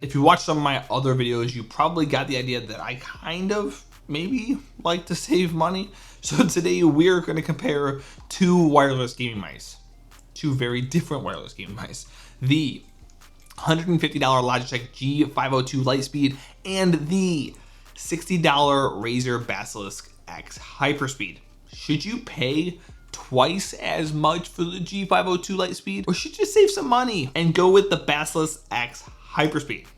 If you watch some of my other videos, you probably got the idea that I kind of maybe like to save money. So today we're going to compare two wireless gaming mice, two very different wireless gaming mice. The $150 Logitech G502 Lightspeed and the $60 Razer Basilisk X HyperSpeed. Should you pay twice as much for the G502 Lightspeed, or should you save some money and go with the Basilisk X HyperSpeed?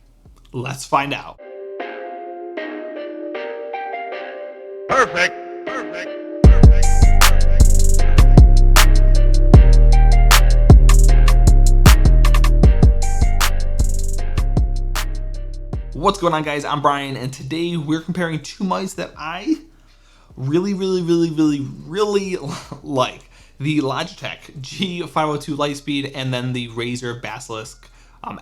Let's find out. Perfect. What's going on, guys? I'm Brian, and today we're comparing two mice that I really like. The Logitech G502 Lightspeed and then the Razer Basilisk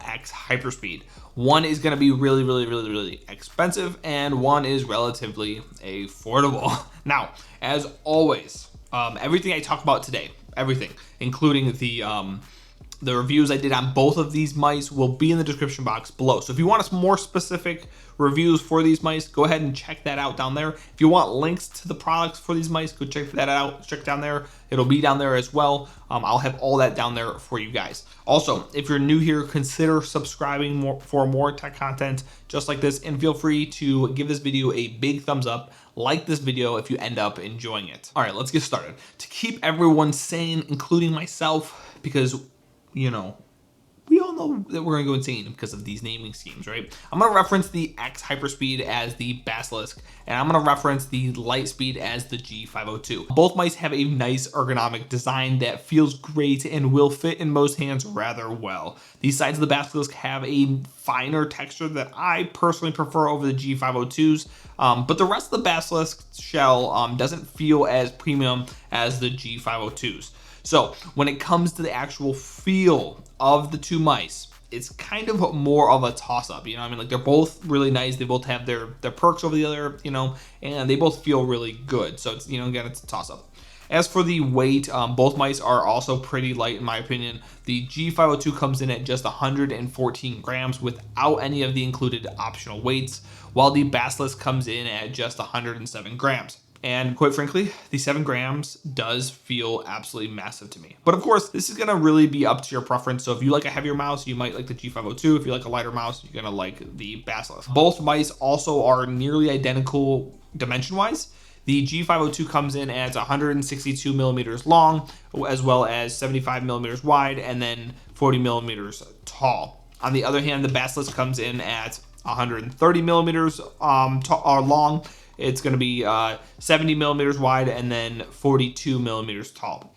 X HyperSpeed. One is going to be really expensive, and one is relatively affordable. Now, as always, everything I talk about today, everything, including the reviews I did on both of these mice, will be in the description box below. So if you want some more specific reviews for these mice, go ahead and check that out down there. If you want links to the products for these mice, go check that out. Check down there. It'll be down there as well. I'll have all that down there for you guys. Also, if you're new here, consider subscribing for more tech content just like this, and feel free to give this video a big thumbs up. Like this video if you end up enjoying it. All right, let's get started. To keep everyone sane, including myself, because you know, we all know that we're gonna go insane because of these naming schemes, right? I'm gonna reference the X HyperSpeed as the Basilisk, and I'm gonna reference the Lightspeed as the G502. Both mice have a nice ergonomic design that feels great and will fit in most hands rather well. These sides of the Basilisk have a finer texture that I personally prefer over the G502s, but the rest of the Basilisk shell doesn't feel as premium as the G502s. So when it comes to the actual feel of the two mice, it's kind of more of a toss-up, you know what I mean? Like, they're both really nice. They both have their perks over the other, you know, and they both feel really good. So it's, you know, again, it's a toss-up. As for the weight, both mice are also pretty light in my opinion. The G502 comes in at just 114 grams without any of the included optional weights, while the Basilisk comes in at just 107 grams. And quite frankly, the 7 grams does feel absolutely massive to me. But of course, this is gonna really be up to your preference. So if you like a heavier mouse, you might like the G502. If you like a lighter mouse, you're gonna like the Basilisk. Both mice also are nearly identical dimension-wise. The G502 comes in as 162 millimeters long, as well as 75 millimeters wide, and then 40 millimeters tall. On the other hand, the Basilisk comes in at 130 millimeters long. It's going to be 70 millimeters wide and then 42 millimeters tall.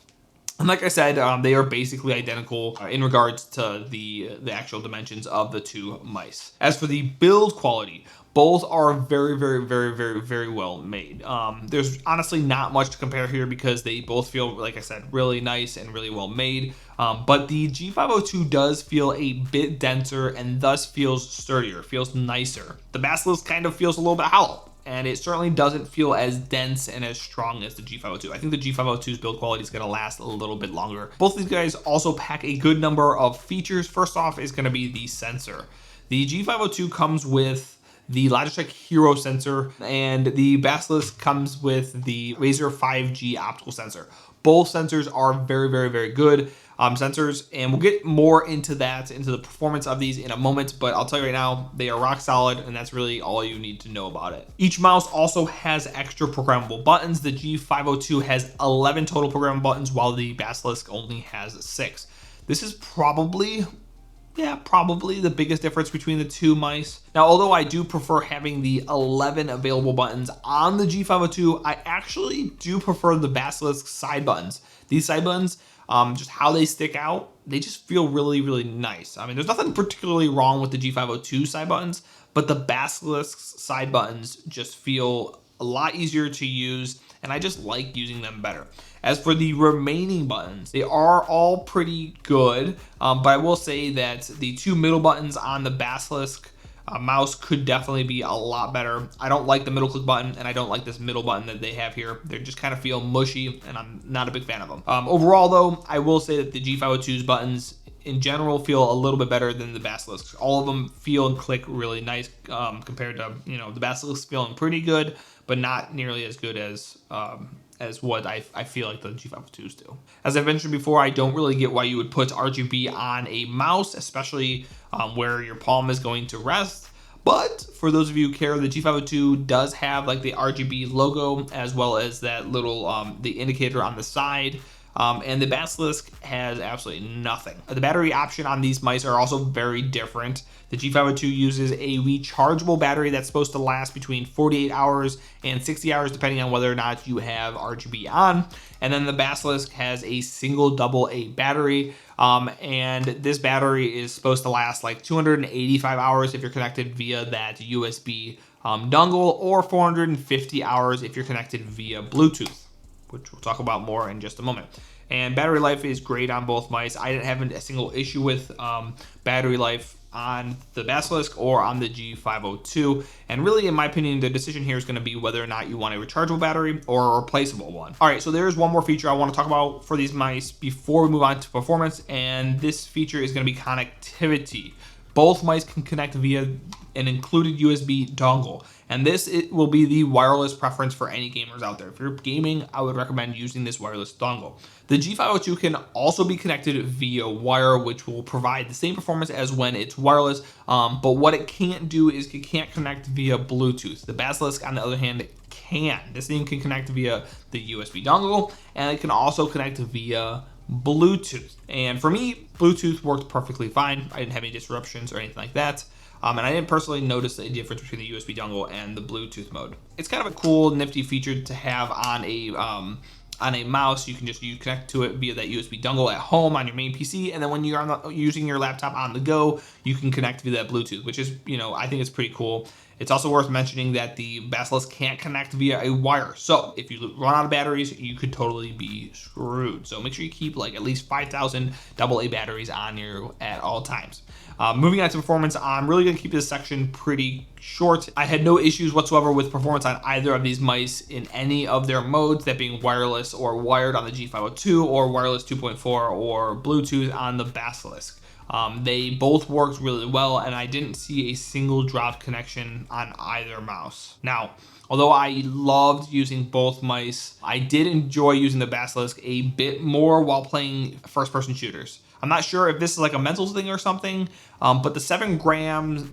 And like I said, they are basically identical in regards to the actual dimensions of the two mice. As for the build quality, both are very well made. There's honestly not much to compare here because they both feel, like I said, really nice and really well made. But the G502 does feel a bit denser and thus feels sturdier, feels nicer. The Basilisk kind of feels a little bit hollow, and it certainly doesn't feel as dense and as strong as the G502. I think the G502's build quality is going to last a little bit longer. Both of these guys also pack a good number of features. First off is going to be the sensor. The G502 comes with the Logitech Hero sensor, and the Basilisk comes with the Razer 5G optical sensor. Both sensors are very good sensors, and we'll get more into the performance of these in a moment, but I'll tell you right now, they are rock solid, and that's really all you need to know about it. Each mouse also has extra programmable buttons. The G502 has 11 total programmable buttons, while the Basilisk only has 6. This is probably the biggest difference between the two mice. Now, although I do prefer having the 11 available buttons on the G502, I actually do prefer the Basilisk side buttons. These side buttons, just how they stick out, they just feel really nice. I mean, there's nothing particularly wrong with the G502 side buttons, but the Basilisk side buttons just feel a lot easier to use, and I just like using them better. As for the remaining buttons, they are all pretty good, but I will say that the two middle buttons on the Basilisk mouse could definitely be a lot better. I don't like the middle click button, and I don't like this middle button that they have here. They just kind of feel mushy, and I'm not a big fan of them. Overall, though, I will say that the G502's buttons in general feel a little bit better than the Basilisk. All of them feel and click really nice compared to, the Basilisk feeling pretty good, but not nearly as good as what I feel like the G502s do. As I mentioned before, I don't really get why you would put RGB on a mouse, especially where your palm is going to rest. But for those of you who care, the G502 does have like the RGB logo as well as that little the indicator on the side. And the Basilisk has absolutely nothing. The battery option on these mice are also very different. The G502 uses a rechargeable battery that's supposed to last between 48 hours and 60 hours, depending on whether or not you have RGB on. And then the Basilisk has a single AA battery. And this battery is supposed to last like 285 hours if you're connected via that USB dongle, or 450 hours if you're connected via Bluetooth, which we'll talk about more in just a moment. And battery life is great on both mice. I didn't have a single issue with battery life on the Basilisk or on the G502. And really, in my opinion, the decision here is going to be whether or not you want a rechargeable battery or a replaceable one. All right, so there's one more feature I want to talk about for these mice before we move on to performance, and this feature is going to be connectivity. Both mice can connect via an included USB dongle, and it will be the wireless preference for any gamers out there. If you're gaming, I would recommend using this wireless dongle. The G502 can also be connected via wire, which will provide the same performance as when it's wireless, but what it can't do is it can't connect via Bluetooth. The Basilisk, on the other hand, can. This thing can connect via the USB dongle, and it can also connect via Bluetooth. And for me, Bluetooth worked perfectly fine. I didn't have any disruptions or anything like that. And I didn't personally notice a difference between the USB dongle and the Bluetooth mode. It's kind of a cool, nifty feature to have on a mouse. You can just connect to it via that USB dongle at home on your main PC, and then when you're using your laptop on the go, you can connect via that Bluetooth, which is, I think it's pretty cool. It's also worth mentioning that the Basilisk can't connect via a wire. So if you run out of batteries, you could totally be screwed. So make sure you keep like at least 5,000 AA batteries on you at all times. Moving on to performance, I'm really going to keep this section pretty short. I had no issues whatsoever with performance on either of these mice in any of their modes, that being wireless or wired on the G502, or wireless 2.4 or Bluetooth on the Basilisk. They both worked really well, and I didn't see a single drop connection on either mouse. Now, although I loved using both mice, I did enjoy using the Basilisk a bit more while playing first-person shooters. I'm not sure if this is like a mental thing or something, but the 7 grams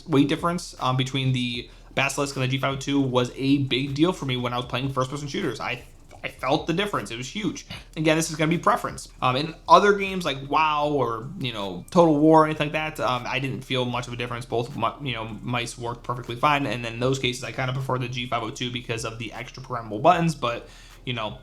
weight difference between the Basilisk and the G502 was a big deal for me when I was playing first-person shooters. I felt the difference. It was huge. Again, this is going to be preference. In other games like WoW or Total War or anything like that, I didn't feel much of a difference. Both mice worked perfectly fine, and in those cases, I kind of prefer the G502 because of the extra programmable buttons. But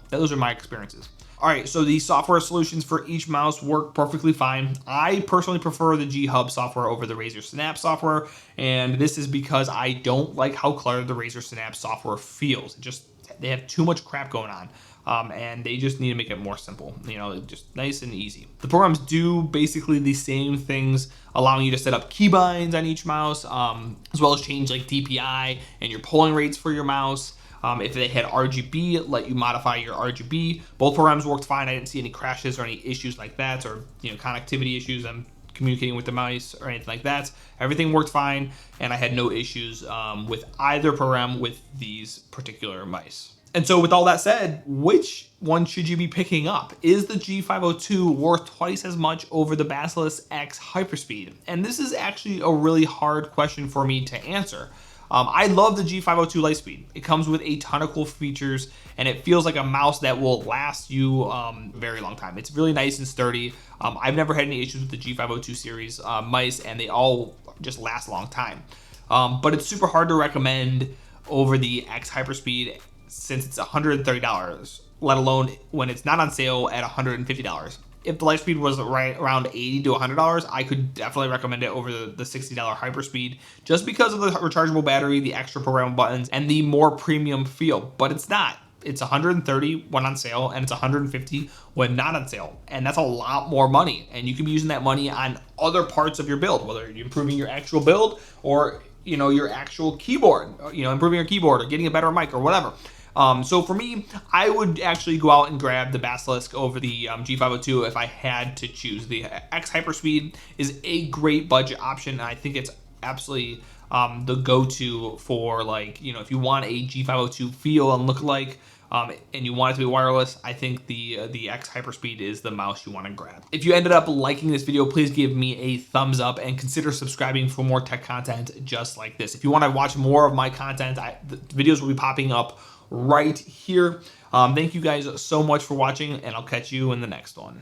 those are my experiences. All right, so the software solutions for each mouse work perfectly fine. I personally prefer the G-Hub software over the Razer Synapse software, and this is because I don't like how cluttered the Razer Synapse software feels. They have too much crap going on, and they just need to make it more simple, just nice and easy. The programs do basically the same things, allowing you to set up keybinds on each mouse, as well as change like DPI and your polling rates for your mouse. If they had RGB, let you modify your RGB. Both programs worked fine. I didn't see any crashes or any issues like that, or connectivity issues. I'm communicating with the mice or anything like that. Everything worked fine, and I had no issues with either program with these particular mice. And so with all that said, which one should you be picking up? Is the G502 worth twice as much over the Basilisk X HyperSpeed? And this is actually a really hard question for me to answer. I love the G502 Lightspeed. It comes with a ton of cool features, and it feels like a mouse that will last you a very long time. It's really nice and sturdy. I've never had any issues with the G502 series mice, and they all just last a long time. But it's super hard to recommend over the X HyperSpeed since it's $130, let alone when it's not on sale at $150. If the Lightspeed was right around $80 to $100, I could definitely recommend it over the $60 HyperSpeed, just because of the rechargeable battery, the extra programmable buttons, and the more premium feel. But it's not. It's $130 when on sale, and it's $150 when not on sale. And that's a lot more money. And you can be using that money on other parts of your build, whether you're improving your actual build or your actual keyboard, improving your keyboard or getting a better mic or whatever. So for me, I would actually go out and grab the Basilisk over the G502 if I had to choose. The X HyperSpeed is a great budget option. I think it's absolutely the go-to for, like, you know, if you want a G502 feel and look like, and you want it to be wireless, I think the X HyperSpeed is the mouse you want to grab. If you ended up liking this video, please give me a thumbs up and consider subscribing for more tech content just like this. If you want to watch more of my content, the videos will be popping up right here. Thank you guys so much for watching, and I'll catch you in the next one.